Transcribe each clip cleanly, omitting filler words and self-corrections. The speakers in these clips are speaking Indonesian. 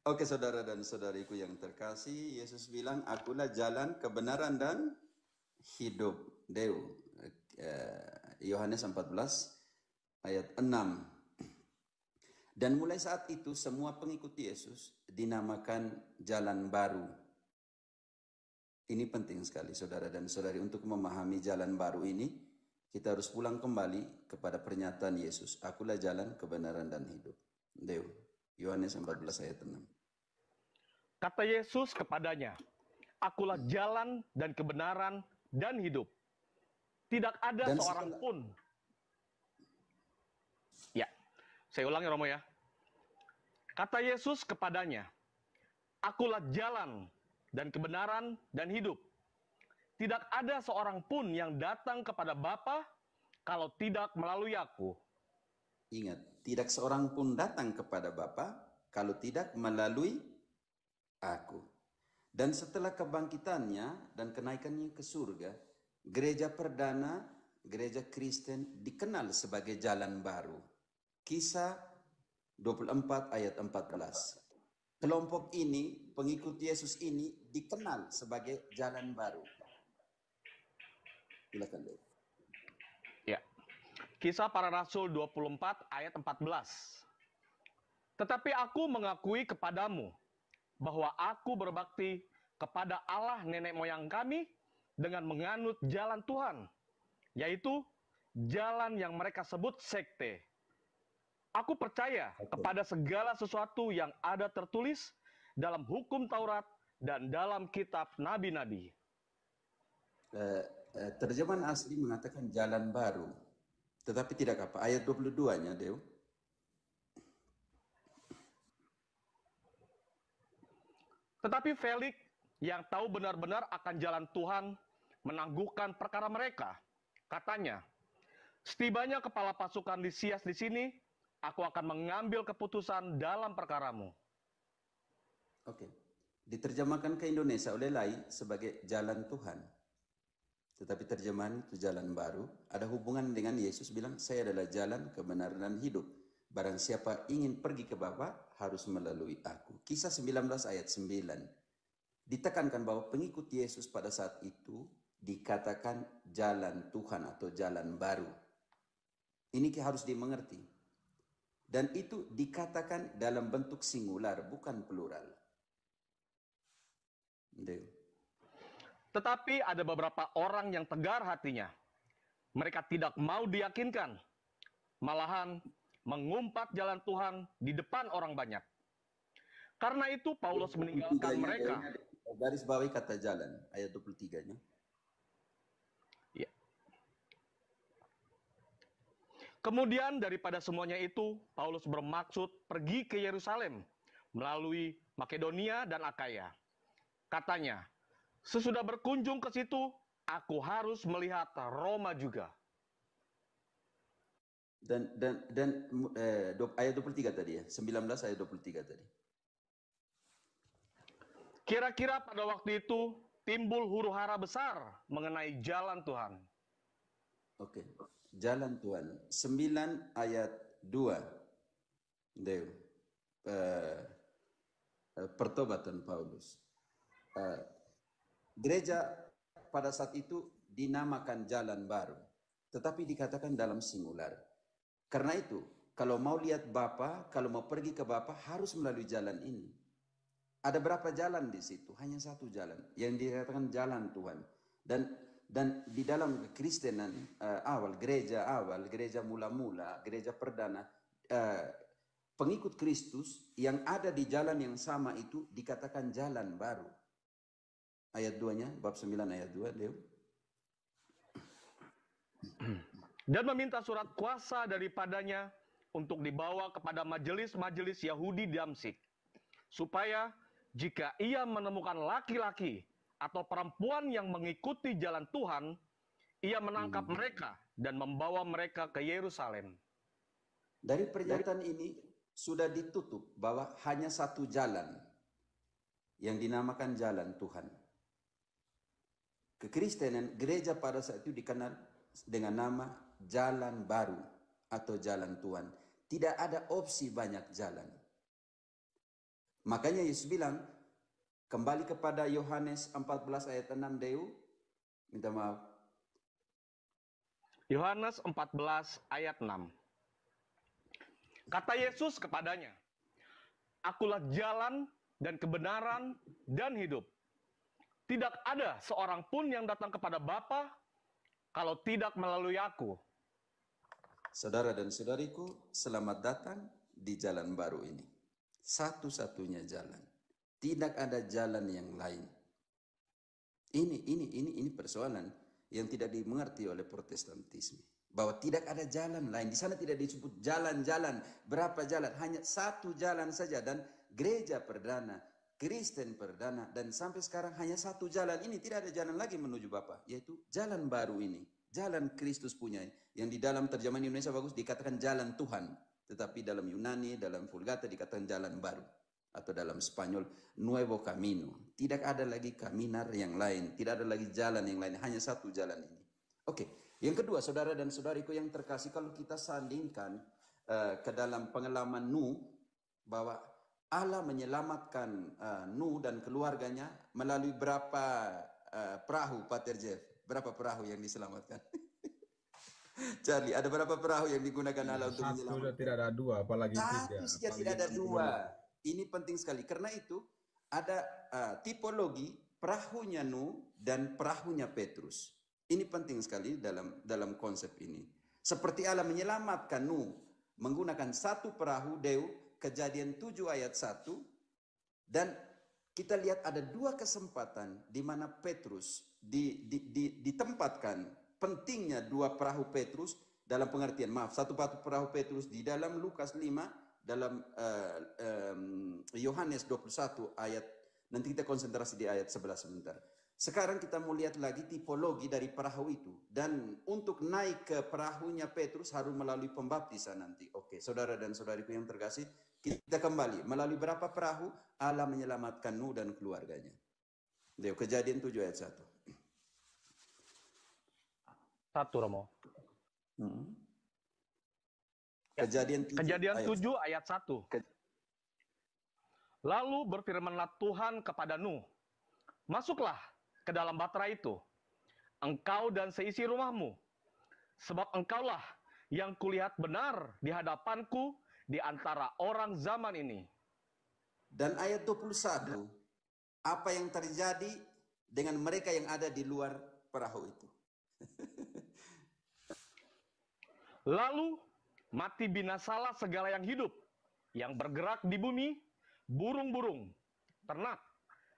Oke, saudara dan saudariku yang terkasih, Yesus bilang, akulah jalan, kebenaran, dan hidup. Yohanes 14 ayat 6. Dan mulai saat itu semua pengikut Yesus dinamakan jalan baru. Ini penting sekali saudara dan saudari untuk memahami jalan baru ini. Kita harus pulang kembali kepada pernyataan Yesus. Akulah jalan, kebenaran, dan hidup. Yohanes 14 ayat 6. Kata Yesus kepadanya, akulah jalan dan kebenaran dan hidup. Tidak ada Dan seorang pun. Ya, saya ulangi Romo ya. Kata Yesus kepadanya, akulah jalan dan kebenaran dan hidup. Tidak ada seorang pun yang datang kepada Bapa kalau tidak melalui aku. Ingat, tidak seorang pun datang kepada Bapa kalau tidak melalui aku. Dan setelah kebangkitannya dan kenaikannya ke surga, gereja perdana, gereja Kristen dikenal sebagai jalan baru. Kisah 24 ayat 14. Kelompok ini, pengikut Yesus ini dikenal sebagai jalan baru. Silakan, Dek. Ya. Kisah Para Rasul 24 ayat 14. Tetapi aku mengakui kepadamu bahwa aku berbakti kepada Allah nenek moyang kami dengan menganut jalan Tuhan, yaitu jalan yang mereka sebut sekte. Aku percaya kepada segala sesuatu yang ada tertulis dalam hukum Taurat dan dalam kitab nabi-nabi. Terjemahan asli mengatakan jalan baru. Tetapi tidak apa. Ayat 22-nya, Dew. Tetapi Felix yang tahu benar-benar akan jalan Tuhan menangguhkan perkara mereka. Katanya, setibanya kepala pasukan Lisias di sini, aku akan mengambil keputusan dalam perkaramu. Oke. Diterjemahkan ke Indonesia oleh Lai sebagai jalan Tuhan. Tetapi terjemahan itu jalan baru. Ada hubungan dengan Yesus bilang, saya adalah jalan, kebenaran, dan hidup. Barang siapa ingin pergi ke Bapa harus melalui aku. Kisah 19 ayat 9. Ditekankan bahwa pengikut Yesus pada saat itu dikatakan jalan Tuhan atau jalan baru. Ini harus dimengerti. Dan itu dikatakan dalam bentuk singular, bukan plural. Tetapi ada beberapa orang yang tegar hatinya. Mereka tidak mau diyakinkan. Malahan mengumpat jalan Tuhan di depan orang banyak. Karena itu Paulus meninggalkan mereka. Garis bawahi kata jalan, ayat 23-nya. Ya. Kemudian daripada semuanya itu, Paulus bermaksud pergi ke Yerusalem melalui Makedonia dan Akaya. Katanya, sesudah berkunjung ke situ, aku harus melihat Roma juga. Dan ayat 23 tadi ya, 19 ayat 23 tadi. Kira-kira pada waktu itu timbul huru-hara besar mengenai jalan Tuhan. Oke, jalan Tuhan. 9 ayat 2. Pertobatan Paulus. Gereja pada saat itu dinamakan jalan baru. Tetapi dikatakan dalam singular. Karena itu, kalau mau lihat Bapa, kalau mau pergi ke Bapa harus melalui jalan ini. Ada berapa jalan di situ? Hanya satu jalan yang dikatakan jalan Tuhan. Dan di dalam kekristenan gereja mula-mula, gereja perdana, pengikut Kristus yang ada di jalan yang sama itu dikatakan jalan baru. Ayat 2-nya, bab 9 ayat 2, Dew. Dan meminta surat kuasa daripadanya untuk dibawa kepada majelis-majelis Yahudi di Damsyik, supaya jika ia menemukan laki-laki atau perempuan yang mengikuti jalan Tuhan, ia menangkap mereka dan membawa mereka ke Yerusalem. Dari pernyataan ini sudah ditutup bahwa hanya satu jalan yang dinamakan jalan Tuhan. Kekristenan, gereja pada saat itu dikenal dengan nama jalan baru atau jalan Tuhan. Tidak ada opsi banyak jalan. Makanya Yesus bilang, kembali kepada Yohanes 14 ayat 6 Deu, minta maaf. Yohanes 14 ayat 6. Kata Yesus kepadanya, Akulah jalan dan kebenaran dan hidup. Tidak ada seorang pun yang datang kepada Bapa kalau tidak melalui aku. Saudara dan saudariku, selamat datang di jalan baru ini. Satu-satunya jalan. Tidak ada jalan yang lain. Ini persoalan yang tidak dimengerti oleh Protestantisme. Bahwa tidak ada jalan lain. Di sana tidak disebut jalan-jalan. Berapa jalan? Hanya satu jalan saja. Dan gereja perdana, Kristen perdana, dan sampai sekarang hanya satu jalan ini. Tidak ada jalan lagi menuju Bapa, yaitu jalan baru ini. Jalan Kristus punya. Yang di dalam terjemahan Indonesia bagus dikatakan jalan Tuhan. Tetapi dalam Yunani, dalam Vulgata dikatakan jalan baru. Atau dalam Spanyol, Nuevo Camino. Tidak ada lagi caminar yang lain. Tidak ada lagi jalan yang lain. Hanya satu jalan ini. Oke. Yang kedua, saudara dan saudariku yang terkasih, kalau kita sandingkan ke dalam pengalaman Nuh, bahwa Allah menyelamatkan Nuh dan keluarganya melalui berapa perahu, Pater Jeff? Berapa perahu yang diselamatkan? Charlie, ada berapa perahu yang digunakan Allah untuk menyelamatkan? Satu, tidak ada dua, apalagi tiga. Satu saja, tidak ada dua. Ini penting sekali. Karena itu ada tipologi perahunya Nuh dan perahunya Petrus. Ini penting sekali dalam konsep ini. Seperti Allah menyelamatkan Nuh menggunakan satu perahu, Deu, Kejadian 7 ayat 1. Dan kita lihat ada dua kesempatan di mana Petrus ditempatkan. Pentingnya dua perahu Petrus dalam pengertian, satu perahu Petrus di dalam Lukas 5, dalam Yohanes 21 ayat, nanti kita konsentrasi di ayat 11 sebentar. Sekarang kita mau lihat lagi tipologi dari perahu itu. Dan untuk naik ke perahunya Petrus harus melalui pembaptisan nanti. Oke, saudara dan saudariku yang terkasih, kita kembali. Melalui berapa perahu Allah menyelamatkan Nuh dan keluarganya? Kejadian 7 ayat 1. Satu, Romo. Kejadian 7 ayat 1. Lalu berfirmanlah Tuhan kepada Nuh, masuklah ke dalam bahtera itu, engkau dan seisi rumahmu, sebab engkaulah yang kulihat benar di hadapanku di antara orang zaman ini. Dan ayat 21, apa yang terjadi dengan mereka yang ada di luar perahu itu? Lalu mati binasalah segala yang hidup, yang bergerak di bumi, burung-burung, ternak,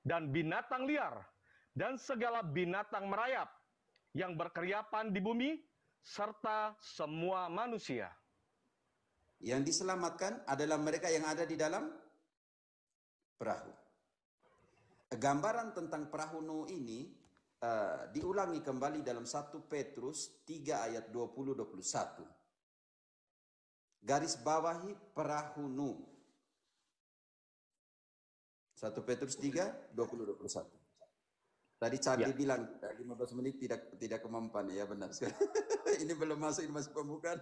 dan binatang liar, dan segala binatang merayap yang berkeriapan di bumi, serta semua manusia. Yang diselamatkan adalah mereka yang ada di dalam perahu. Gambaran tentang perahu Nuh ini diulangi kembali dalam 1 Petrus 3 ayat 20-21. Garis bawahi perahu Nuh. 1 Petrus 3, 20-21. Tadi Charlie bilang 15 menit tidak kemampuan, ya benar sekali. Ini belum masuk, ini masih pembukaan.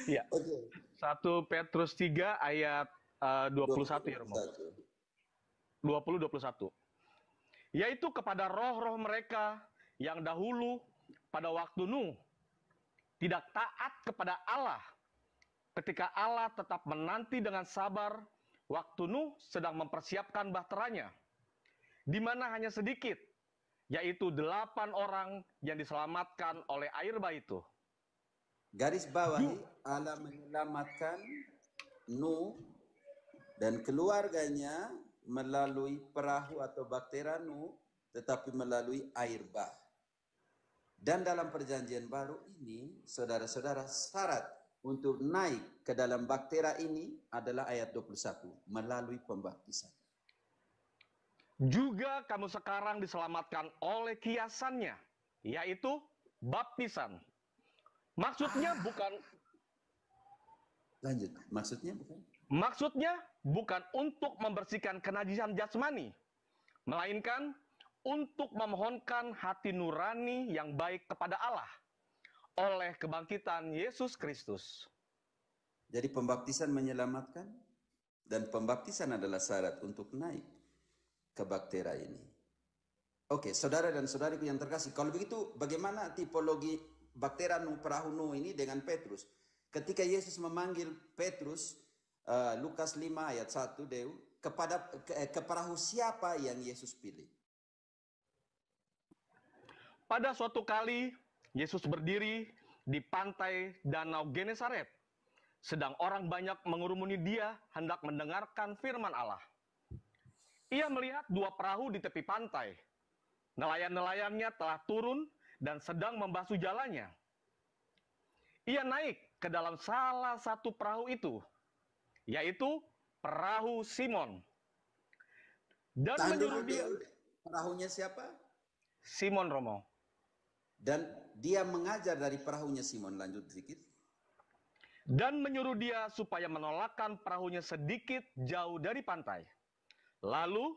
Ya. Okay. 1 Petrus 3 ayat 21 ya, Romo. 20-21. Yaitu kepada roh-roh mereka yang dahulu pada waktu Nuh tidak taat kepada Allah, ketika Allah tetap menanti dengan sabar waktu Nuh sedang mempersiapkan bahteranya, di mana hanya sedikit, yaitu 8 orang yang diselamatkan oleh air bah itu. Garis bawahi, Allah menyelamatkan Nuh dan keluarganya melalui perahu atau bahtera Nuh, tetapi melalui air bah. Dan dalam perjanjian baru ini, saudara-saudara, syarat untuk naik ke dalam bahtera ini adalah ayat 21, melalui pembaptisan. Juga kamu sekarang diselamatkan oleh kiasannya, yaitu baptisan. Maksudnya bukan... Lanjut, maksudnya bukan? Maksudnya bukan untuk membersihkan kenajisan jasmani, melainkan untuk memohonkan hati nurani yang baik kepada Allah oleh kebangkitan Yesus Kristus. Jadi pembaptisan menyelamatkan, Dan pembaptisan adalah syarat untuk naik ke bahtera ini. Oke, saudara dan saudariku yang terkasih, kalau begitu bagaimana tipologi bahtera perahu Nuh ini dengan Petrus? Ketika Yesus memanggil Petrus, Lukas 5 ayat 1, Deu, ke perahu siapa yang Yesus pilih? Pada suatu kali, Yesus berdiri di pantai Danau Genesaret. Sedang orang banyak mengurumuni dia hendak mendengarkan firman Allah. Ia melihat dua perahu di tepi pantai. Nelayan-nelayannya telah turun dan sedang membasuh jalannya. Ia naik ke dalam salah satu perahu itu, yaitu perahu Simon. Dan menyuruh dia... Perahunya siapa? Simon, Romo. Dan dia mengajar dari perahunya Simon. Lanjut sedikit. Dan menyuruh dia supaya menolakkan perahunya sedikit jauh dari pantai. Lalu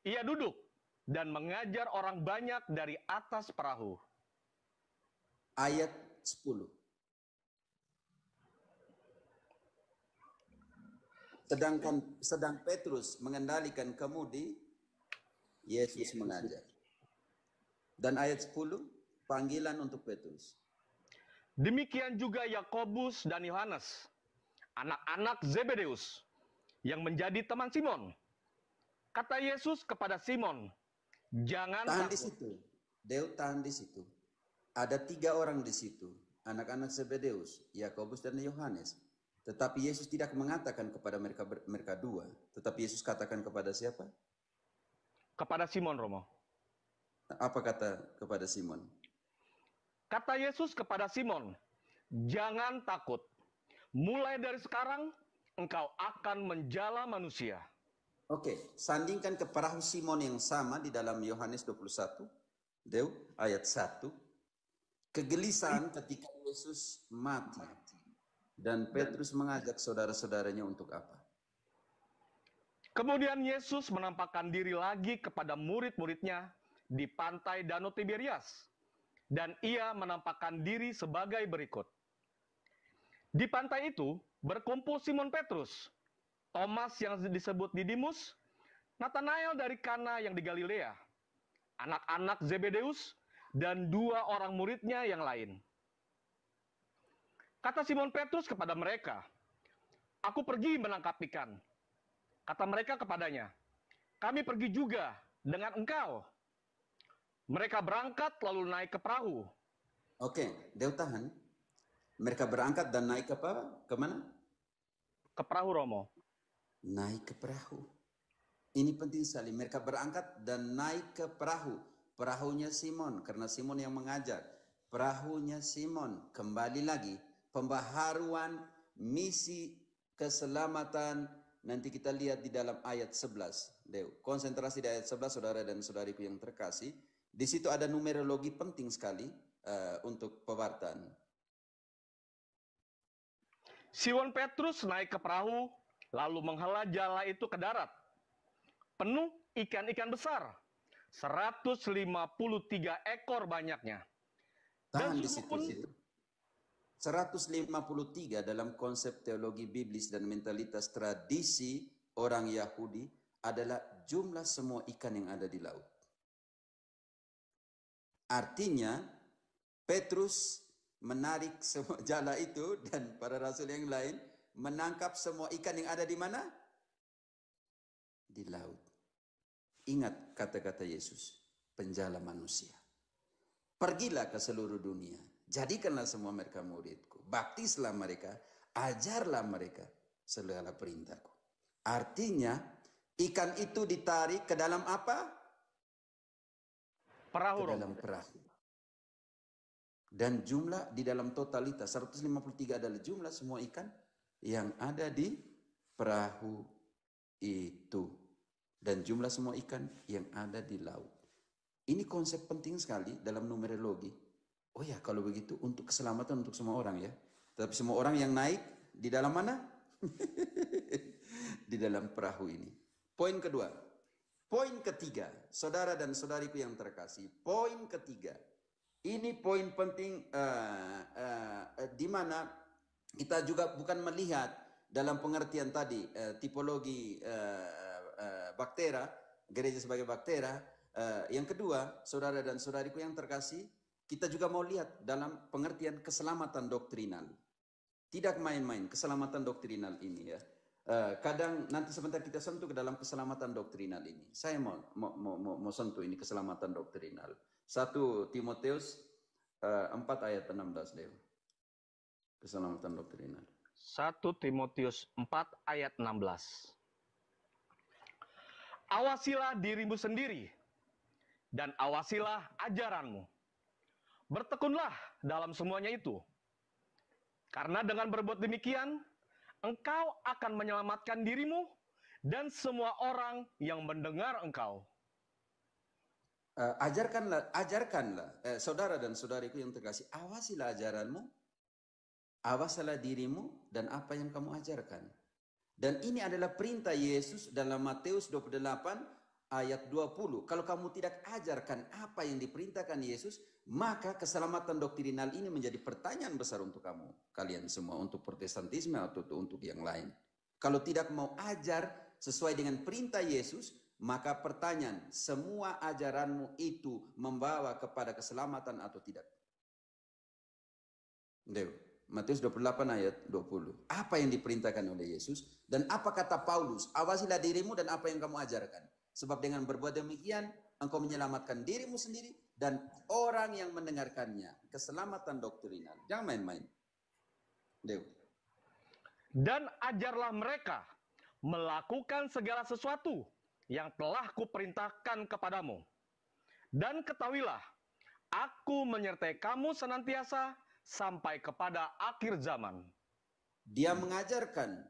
ia duduk dan mengajar orang banyak dari atas perahu. Ayat 10. Sedang Petrus mengendalikan kemudi, Yesus mengajar. Dan ayat 10, panggilan untuk Petrus. Demikian juga Yakobus dan Yohanes, anak-anak Zebedeus, yang menjadi teman Simon. Kata Yesus kepada Simon, jangan tahan takut. Di situ. Deu, tahan di situ. Ada 3 orang di situ, anak-anak Zebedeus, Yakobus dan Yohanes. Tetapi Yesus tidak mengatakan kepada mereka 2. Tetapi Yesus katakan kepada siapa? Kepada Simon, Romo. Apa kata kepada Simon? Kata Yesus kepada Simon, jangan takut. Mulai dari sekarang, engkau akan menjala manusia. Oke, sandingkan ke perahu Simon yang sama di dalam Yohanes 21. Deu, ayat 1. Kegelisahan ketika Yesus mati. Dan Petrus mengajak saudara-saudaranya untuk apa? Kemudian Yesus menampakkan diri lagi kepada murid-muridnya di pantai Danau Tiberias. Dan ia menampakkan diri sebagai berikut. Di pantai itu berkumpul Simon Petrus, Thomas yang disebut Didimus, Nathanael dari Kana yang di Galilea, anak-anak Zebedeus, dan 2 orang muridnya yang lain. Kata Simon Petrus kepada mereka, aku pergi menangkap ikan. Kata mereka kepadanya, kami pergi juga dengan engkau. Mereka berangkat lalu naik ke perahu. Oke, Deu tahan. Mereka berangkat dan naik ke apa? Kemana? Ke perahu, Romo. Naik ke perahu. Ini penting sekali. Mereka berangkat dan naik ke perahu. Perahunya Simon, karena Simon yang mengajar. Perahunya Simon, kembali lagi. Pembaharuan misi keselamatan. Nanti kita lihat di dalam ayat 11. Deu, konsentrasi di ayat 11, saudara dan saudariku yang terkasih. Di situ ada numerologi penting sekali untuk pewartaan. Simon Petrus naik ke perahu, lalu menghela jala itu ke darat. Penuh ikan-ikan besar, 153 ekor banyaknya. Tahan di situ. 153 dalam konsep teologi biblis dan mentalitas tradisi orang Yahudi adalah jumlah semua ikan yang ada di laut. Artinya, Petrus menarik semua jala itu dan para rasul yang lain menangkap semua ikan yang ada di mana? Di laut. Ingat kata-kata Yesus, penjala manusia. Pergilah ke seluruh dunia, jadikanlah semua mereka muridku. Baptislah mereka, ajarlah mereka segala perintahku. Artinya, ikan itu ditarik ke dalam apa? Perahu, ke dalam perahu. Dan jumlah di dalam totalitas 153 adalah jumlah semua ikan yang ada di perahu itu. Dan jumlah semua ikan yang ada di laut. Ini konsep penting sekali dalam numerologi. Oh ya, kalau begitu untuk keselamatan untuk semua orang ya. Tapi semua orang yang naik di dalam mana? Di dalam perahu ini. Poin kedua. Poin ketiga, saudara dan saudariku yang terkasih. Poin ketiga. Ini poin penting di mana kita juga bukan melihat dalam pengertian tadi tipologi baktera, gereja sebagai baktera. Yang kedua, saudara dan saudariku yang terkasih, kita juga mau lihat dalam pengertian keselamatan doktrinal. Tidak main-main keselamatan doktrinal ini ya. Kadang nanti sebentar kita sentuh ke dalam keselamatan doktrinal ini. Saya mau sentuh ini keselamatan doktrinal. 1 Timotius 4 ayat 16 Leo. Keselamatan doktrinal. 1 Timotius 4 ayat 16. Awasilah dirimu sendiri dan awasilah ajaranmu. Bertekunlah dalam semuanya itu. Karena dengan berbuat demikian, engkau akan menyelamatkan dirimu dan semua orang yang mendengar engkau. Ajarkanlah, saudara dan saudariku yang terkasih, awasilah ajaranmu, awasilah dirimu dan apa yang kamu ajarkan. Dan ini adalah perintah Yesus dalam Matius 28 ayat 20. Kalau kamu tidak ajarkan apa yang diperintahkan Yesus, maka keselamatan doktrinal ini menjadi pertanyaan besar untuk kalian semua, untuk Protestantisme atau untuk yang lain. Kalau tidak mau ajar sesuai dengan perintah Yesus, maka pertanyaan, semua ajaranmu itu membawa kepada keselamatan atau tidak? Matius 28 ayat 20. Apa yang diperintahkan oleh Yesus dan apa kata Paulus? Awasilah dirimu dan apa yang kamu ajarkan. Sebab dengan berbuat demikian, engkau menyelamatkan dirimu sendiri dan orang yang mendengarkannya. Keselamatan doktrinal. Jangan main-main. Dan ajarlah mereka melakukan segala sesuatu yang telah kuperintahkan kepadamu. Dan ketahuilah, aku menyertai kamu senantiasa sampai kepada akhir zaman. Dia mengajarkan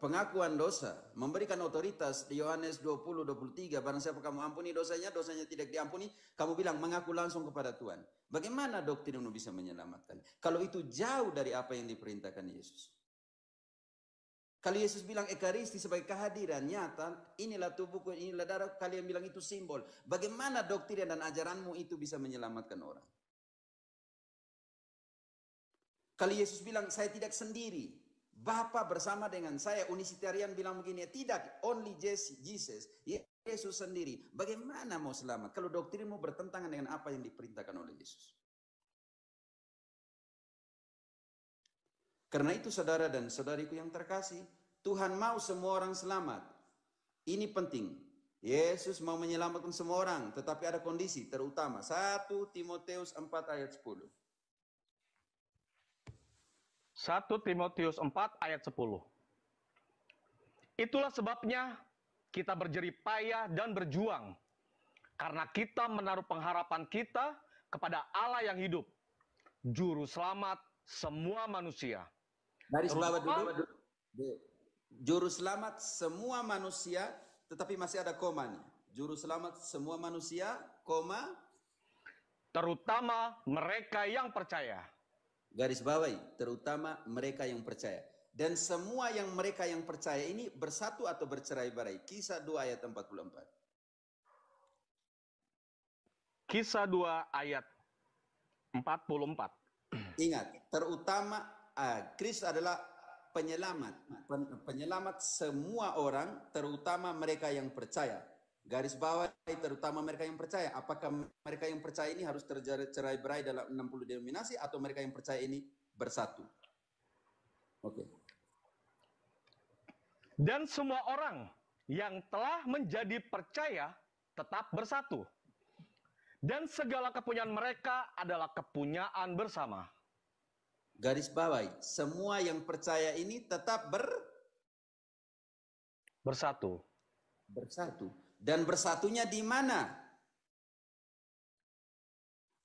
pengakuan dosa, memberikan otoritas. Yohanes 20:23, barang siapa kamu ampuni dosanya, dosanya tidak diampuni, kamu bilang mengaku langsung kepada Tuhan. Bagaimana doktrinmu bisa menyelamatkan kalau itu jauh dari apa yang diperintahkan Yesus? Kalau Yesus bilang ekaristi sebagai kehadiran nyata, inilah tubuhku, inilah darah, kalian bilang itu simbol. Bagaimana doktrin dan ajaranmu itu bisa menyelamatkan orang? Kalau Yesus bilang saya tidak sendiri, Bapa bersama dengan saya, Unisitarian bilang begini, tidak, only Jesus, Yesus sendiri. Bagaimana mau selamat kalau doktrinmu bertentangan dengan apa yang diperintahkan oleh Yesus? Karena itu saudara dan saudariku yang terkasih, Tuhan mau semua orang selamat. Ini penting. Yesus mau menyelamatkan semua orang, tetapi ada kondisi terutama. 1 Timotius 4 ayat 10. 1 Timotius 4 ayat 10. Itulah sebabnya kita berjerih payah dan berjuang, karena kita menaruh pengharapan kita kepada Allah yang hidup, Juru Selamat semua manusia. Garis bawah dulu. Juru Selamat semua manusia, tetapi masih ada koma nih. Juru Selamat semua manusia, koma, terutama mereka yang percaya. Garis bawahi, terutama mereka yang percaya. Dan semua yang mereka yang percaya ini bersatu atau bercerai-berai. Kisah 2 ayat 44. Kisah 2 ayat 44. Ingat, terutama Kristus adalah penyelamat semua orang, terutama mereka yang percaya. Garis bawah, terutama mereka yang percaya. Apakah mereka yang percaya ini harus tercerai-berai dalam 60 denominasi atau mereka yang percaya ini bersatu? Oke. Dan semua orang yang telah menjadi percaya tetap bersatu. Dan segala kepunyaan mereka adalah kepunyaan bersama. Garis bawahi, semua yang percaya ini tetap bersatu. Bersatu. Dan bersatunya di mana?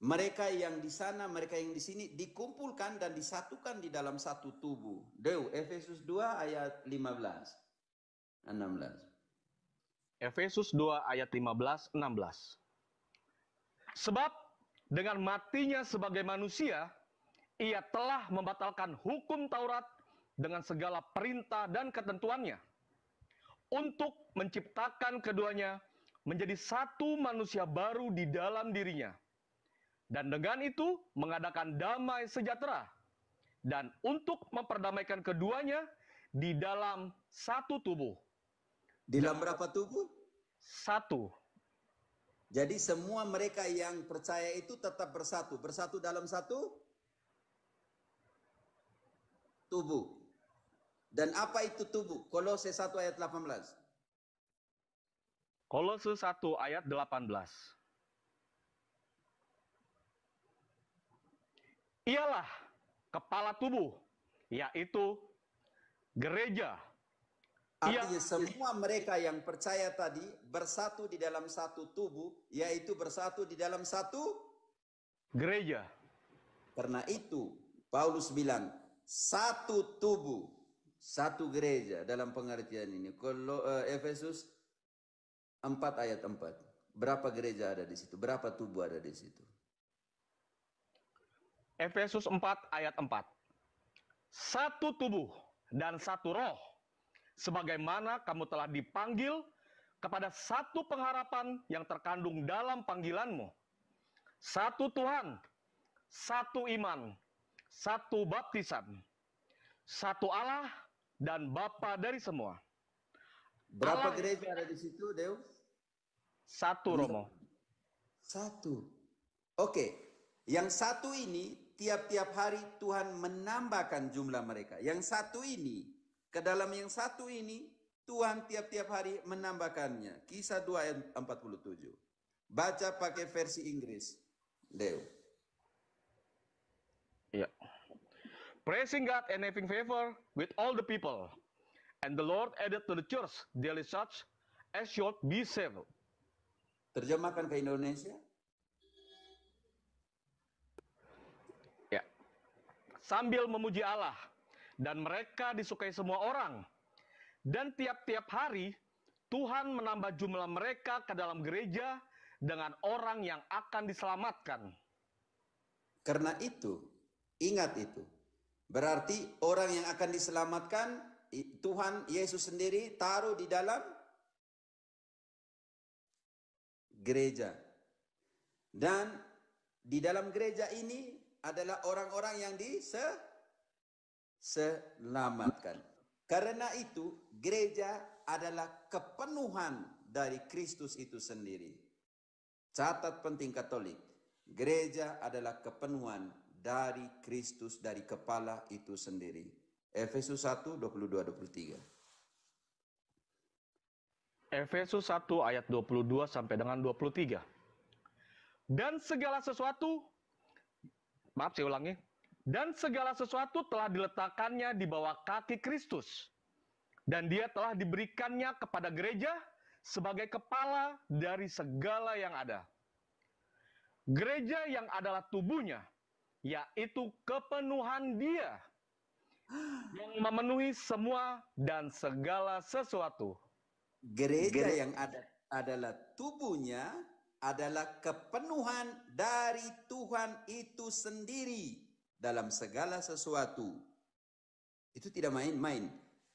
Mereka yang di sana, mereka yang di sini dikumpulkan dan disatukan di dalam satu tubuh. Efesus 2 ayat 15. 16. Efesus 2 ayat 15, 16. Sebab dengan matinya sebagai manusia, ia telah membatalkan hukum Taurat dengan segala perintah dan ketentuannya, untuk menciptakan keduanya menjadi satu manusia baru di dalam dirinya, dan dengan itu mengadakan damai sejahtera, dan untuk memperdamaikan keduanya di dalam satu tubuh. Di dalam berapa tubuh? Satu. Jadi semua mereka yang percaya itu tetap bersatu. Bersatu dalam satu tubuh. Dan apa itu tubuh? Kolose 1 ayat 18. Kolose 1 ayat 18. Ialah kepala tubuh, yaitu gereja. Artinya semua mereka yang percaya tadi bersatu di dalam satu tubuh, yaitu bersatu di dalam satu gereja. Karena itu Paulus bilang satu tubuh, satu gereja dalam pengertian ini. Kalau Efesus 4 ayat 4. Berapa gereja ada di situ? Berapa tubuh ada di situ? Efesus 4 ayat 4. Satu tubuh dan satu roh, sebagaimana kamu telah dipanggil kepada satu pengharapan yang terkandung dalam panggilanmu. Satu Tuhan, satu iman, satu baptisan, satu Allah dan Bapa dari semua. Berapa Allah, gereja ada di situ, Dew? satu, Romo. Satu. Oke. Yang satu ini tiap-tiap hari Tuhan menambahkan jumlah mereka. Yang satu ini, ke dalam yang satu ini Tuhan tiap-tiap hari menambahkannya. Kisah 2 ayat 47. Baca pakai versi Inggris, Dew. Ya. Praising God and having favor with all the people. And the Lord added to the church daily such as should be saved. Terjemahkan ke Indonesia. Ya. Sambil memuji Allah, dan mereka disukai semua orang. Dan tiap-tiap hari Tuhan menambah jumlah mereka ke dalam gereja dengan orang yang akan diselamatkan. Karena itu, ingat itu. Berarti orang yang akan diselamatkan Tuhan Yesus sendiri taruh di dalam gereja. Dan di dalam gereja ini adalah orang-orang yang diselamatkan. Karena itu gereja adalah kepenuhan dari Kristus itu sendiri. Catat penting Katolik, gereja adalah kepenuhan dari Kristus, dari kepala itu sendiri. Efesus 1, 22-23. Efesus 1 ayat 22 sampai dengan 23. Dan segala sesuatu, maaf saya ulangi, dan segala sesuatu telah diletakkannya di bawah kaki Kristus. Dan dia telah diberikannya kepada gereja sebagai kepala dari segala yang ada. Gereja yang adalah tubuhnya, yaitu kepenuhan dia, yang memenuhi semua dan segala sesuatu. Gereja yang ada adalah tubuhnya, adalah kepenuhan dari Tuhan itu sendiri dalam segala sesuatu. Itu tidak main-main.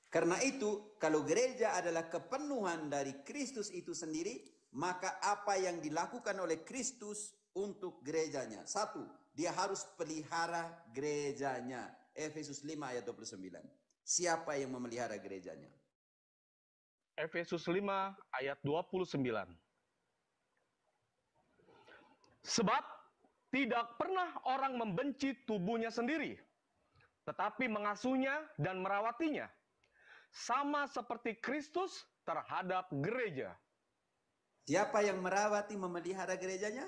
Karena itu, kalau gereja adalah kepenuhan dari Kristus itu sendiri, maka apa yang dilakukan oleh Kristus untuk gerejanya? Satu, dia harus pelihara gerejanya. Efesus 5 ayat 29. Siapa yang memelihara gerejanya? Efesus 5 ayat 29. Sebab tidak pernah orang membenci tubuhnya sendiri, tetapi mengasuhnya dan merawatinya, sama seperti Kristus terhadap gereja. Siapa yang merawati, memelihara gerejanya?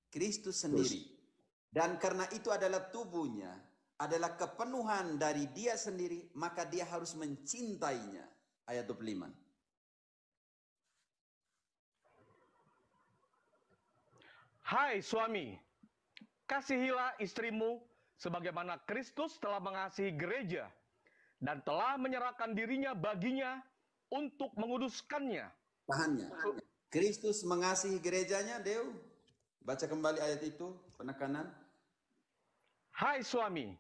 Kristus sendiri. Dan karena itu adalah tubuhnya, adalah kepenuhan dari dia sendiri, maka dia harus mencintainya. Ayat 25. Hai suami, kasihilah istrimu sebagaimana Kristus telah mengasihi gereja dan telah menyerahkan dirinya baginya untuk menguduskannya. Tahannya. Kristus mengasihi gerejanya, Dew. Baca kembali ayat itu, penekanan. Hai suami,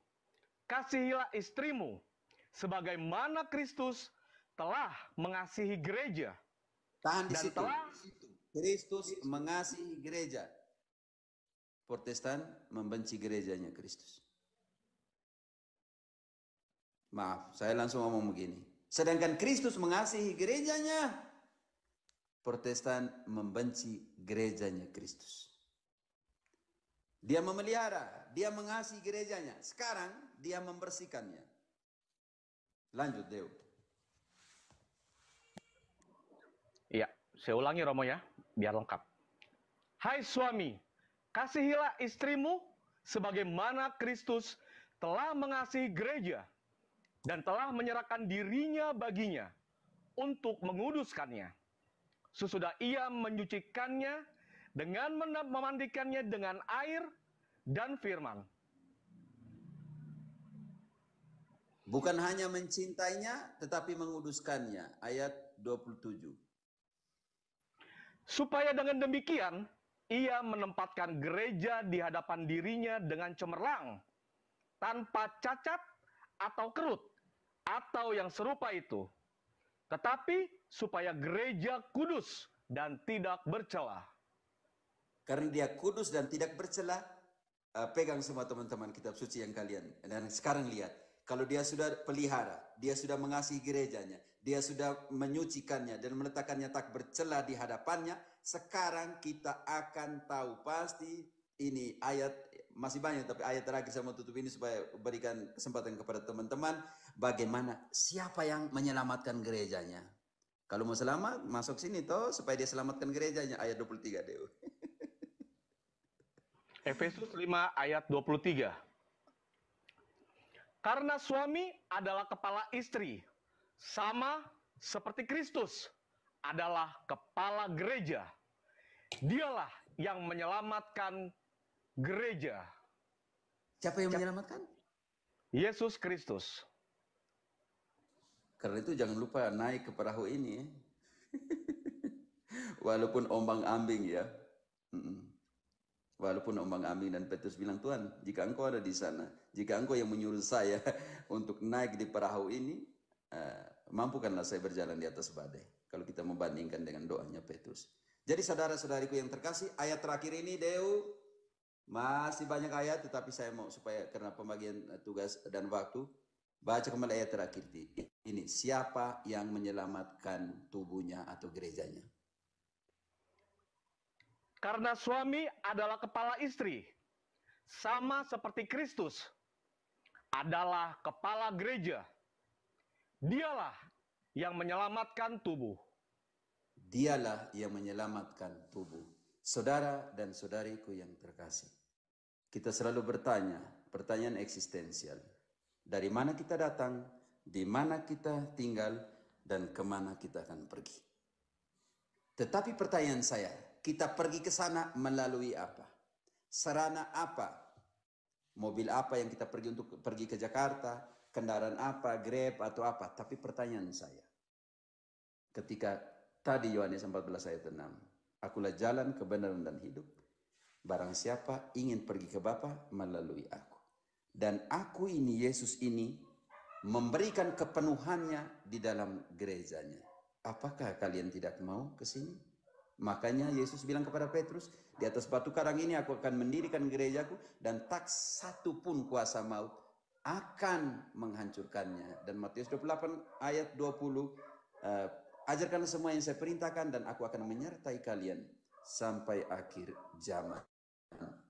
kasihilah istrimu sebagaimana Kristus telah mengasihi gereja. Tahan di Dan situ. Kristus mengasihi gereja. Protestan membenci gerejanya Kristus. Maaf, saya langsung ngomong begini. Sedangkan Kristus mengasihi gerejanya, Protestan membenci gerejanya Kristus. Dia memelihara, dia mengasihi gerejanya. Sekarang dia membersihkannya. Lanjut, Deo. Iya, saya ulangi Romo ya, biar lengkap. Hai suami, kasihilah istrimu sebagaimana Kristus telah mengasihi gereja dan telah menyerahkan dirinya baginya untuk menguduskannya. Sesudah ia menyucikannya dengan memandikannya dengan air dan firman. Bukan hanya mencintainya, tetapi menguduskannya. Ayat 27. Supaya dengan demikian, ia menempatkan gereja di hadapan dirinya dengan cemerlang, tanpa cacat atau kerut, atau yang serupa itu. Tetapi supaya gereja kudus dan tidak bercela. Karena dia kudus dan tidak bercela, pegang semua teman-teman kitab suci yang kalian. Dan sekarang lihat, kalau dia sudah pelihara, dia sudah mengasihi gerejanya, dia sudah menyucikannya dan meletakkannya tak bercela di hadapannya, sekarang kita akan tahu pasti ini ayat, masih banyak tapi ayat terakhir saya mau tutup ini supaya berikan kesempatan kepada teman-teman bagaimana siapa yang menyelamatkan gerejanya. Kalau mau selamat, masuk sini toh supaya dia selamatkan gerejanya. Ayat 23 Deo. Efesus 5 ayat 23. Karena suami adalah kepala istri, sama seperti Kristus adalah kepala gereja. Dialah yang menyelamatkan gereja. Siapa yang menyelamatkan? Yesus Kristus. Karena itu jangan lupa naik ke perahu ini. Walaupun ombang-ambing ya. Walaupun ombang-ambing dan Petrus bilang, Tuhan, jika engkau ada di sana, jika engkau yang menyuruh saya untuk naik di perahu ini, mampukanlah saya berjalan di atas badai. Kalau kita membandingkan dengan doanya Petrus. Jadi saudara-saudariku yang terkasih, ayat terakhir ini Deo, masih banyak ayat, tetapi saya mau supaya karena pembagian tugas dan waktu, baca kembali ayat terakhir ini. Siapa yang menyelamatkan tubuhnya atau gerejanya? Karena suami adalah kepala istri, sama seperti Kristus adalah kepala gereja. Dialah yang menyelamatkan tubuh. Dialah yang menyelamatkan tubuh. Saudara dan saudariku yang terkasih, kita selalu bertanya, pertanyaan eksistensial. Dari mana kita datang, di mana kita tinggal, dan kemana kita akan pergi. Tetapi pertanyaan saya, kita pergi ke sana melalui apa? Sarana apa? Mobil apa yang kita pergi untuk pergi ke Jakarta? Kendaraan apa? Grab atau apa? Tapi pertanyaan saya, ketika tadi Yohanes 14 ayat 6, akulah jalan, kebenaran dan hidup. Barang siapa ingin pergi ke Bapa melalui aku. Dan aku ini, Yesus ini, memberikan kepenuhannya di dalam gerejanya. Apakah kalian tidak mau ke sini? Makanya Yesus bilang kepada Petrus, di atas batu karang ini aku akan mendirikan gerejaku dan tak satu pun kuasa maut akan menghancurkannya. Dan Matius 28 ayat 20, ajarkan semua yang saya perintahkan dan aku akan menyertai kalian sampai akhir zaman.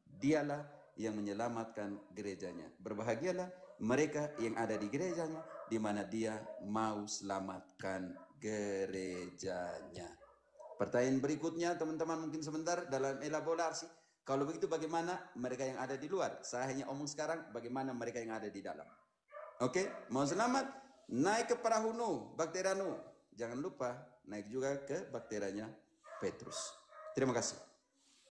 Dialah yang menyelamatkan gerejanya. Berbahagialah mereka yang ada di gerejanya, di mana dia mau selamatkan gerejanya. Pertanyaan berikutnya teman-teman mungkin sebentar dalam elaborasi. Kalau begitu bagaimana mereka yang ada di luar? Saya hanya omong sekarang bagaimana mereka yang ada di dalam. Oke, mau selamat? Naik ke perahu Nuh, baktera Nuh. Jangan lupa naik juga ke bakterianya Petrus. Terima kasih.